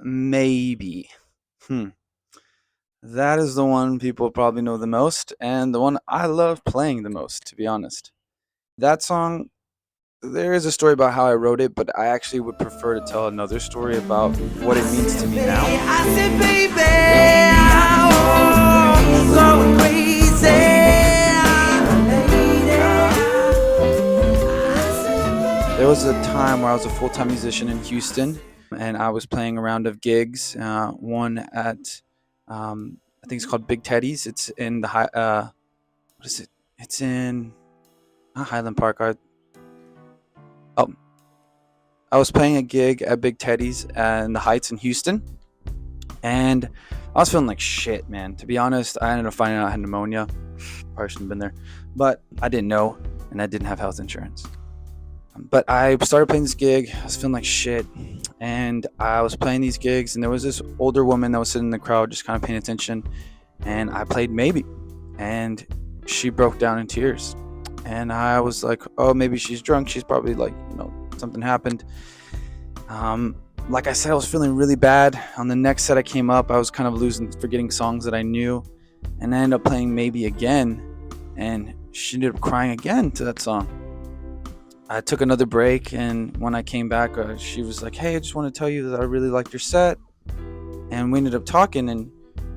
Maybe. Hmm. That is the one people probably know the most, and the one I love playing the most, to be honest. That song, there is a story about how I wrote it, but I actually would prefer to tell another story about what it means to me now. I said, baby, I'm going There was a time where I was a full time musician in Houston, and I was playing a round of gigs. One at, I think it's called Big Teddy's. It's in the what is it? It's in not Highland Park. Oh, I was playing a gig at Big Teddy's in the Heights in Houston, and I was feeling like shit, man. To be honest, I ended up finding out I had pneumonia. Probably shouldn't have been there, but I didn't know, and I didn't have health insurance. But I started playing this gig. I was feeling like shit, and I was playing these gigs, and there was this older woman that was sitting in the crowd, just kind of paying attention. And I played Maybe, and she broke down in tears. And I was like, oh, maybe she's drunk. She's probably like, something happened. Like I said, I was feeling really bad. On the next set I came up, I was kind of forgetting songs that I knew, and I ended up playing Maybe again, and she ended up crying again to that song. I took another break, and when I came back, she was like, hey, I just want to tell you that I really liked your set. And we ended up talking, and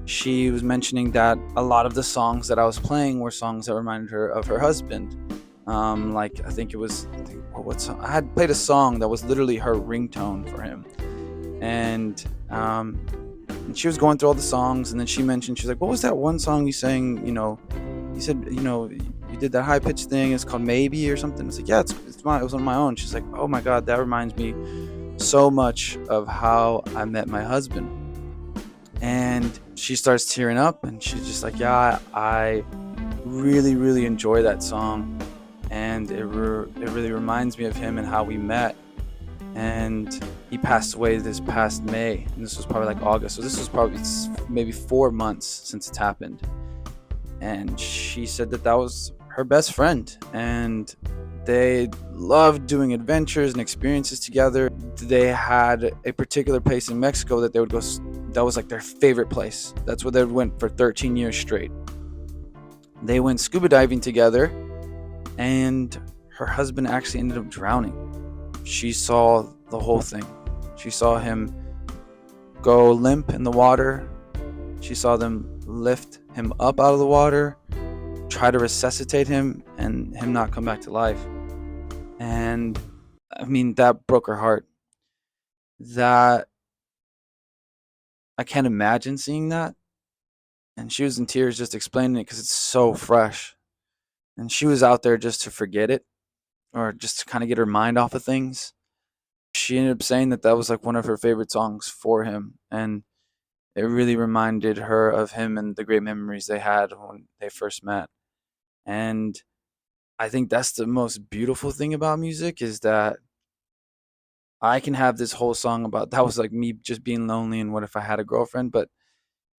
she was mentioning that a lot of the songs that I was playing were songs that reminded her of her husband. Like, I think it was, what song? I had played a song that was literally her ringtone for him. And she was going through all the songs, and then she mentioned, she's like, what was that one song you sang, you said, you did that high pitched thing. It's called Maybe or something. It's like, yeah, it was on my own. She's like, oh my God, that reminds me so much of how I met my husband. And she starts tearing up, and she's just like, yeah, I really, really enjoy that song. And it really reminds me of him and how we met. And he passed away this past May, and this was probably like August. So this was probably maybe 4 months since it's happened. And she said that was her best friend, and they loved doing adventures and experiences together. They had a particular place in Mexico that they would go, that was like their favorite place. That's where they went for 13 years straight. They went scuba diving together, and her husband actually ended up drowning. She saw the whole thing. She saw him go limp in the water. She saw them lift him up out of the water, try to resuscitate him, and him not come back to life. And I mean, that broke her heart. That I can't imagine seeing that. And she was in tears just explaining it because it's so fresh. And she was out there just to forget it, or just to kind of get her mind off of things. She ended up saying that was like one of her favorite songs for him, and it really reminded her of him and the great memories they had when they first met. And I think that's the most beautiful thing about music, is that I can have this whole song about that was like me just being lonely and what if I had a girlfriend. But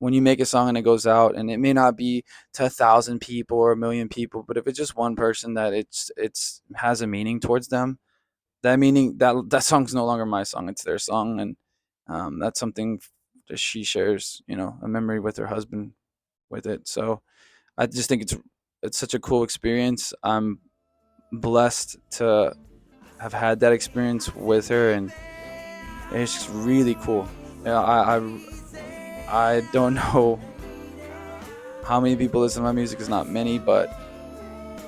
when you make a song and it goes out, and it may not be to 1,000 people or 1,000,000 people, but if it's just one person that it's has a meaning towards them, that meaning, that song's no longer my song, it's their song. And that's something that she shares, a memory with her husband with it. So I just think it's such a cool experience. I'm blessed to have had that experience with her, and it's just really cool. Yeah, I don't know how many people listen to my music. It's not many, but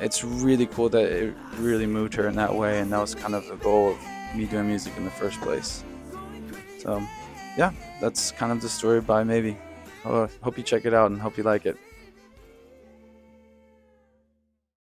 it's really cool that it really moved her in that way, and that was kind of the goal of me doing music in the first place. So yeah, that's kind of the story by Maybe. Hope you check it out and hope you like it.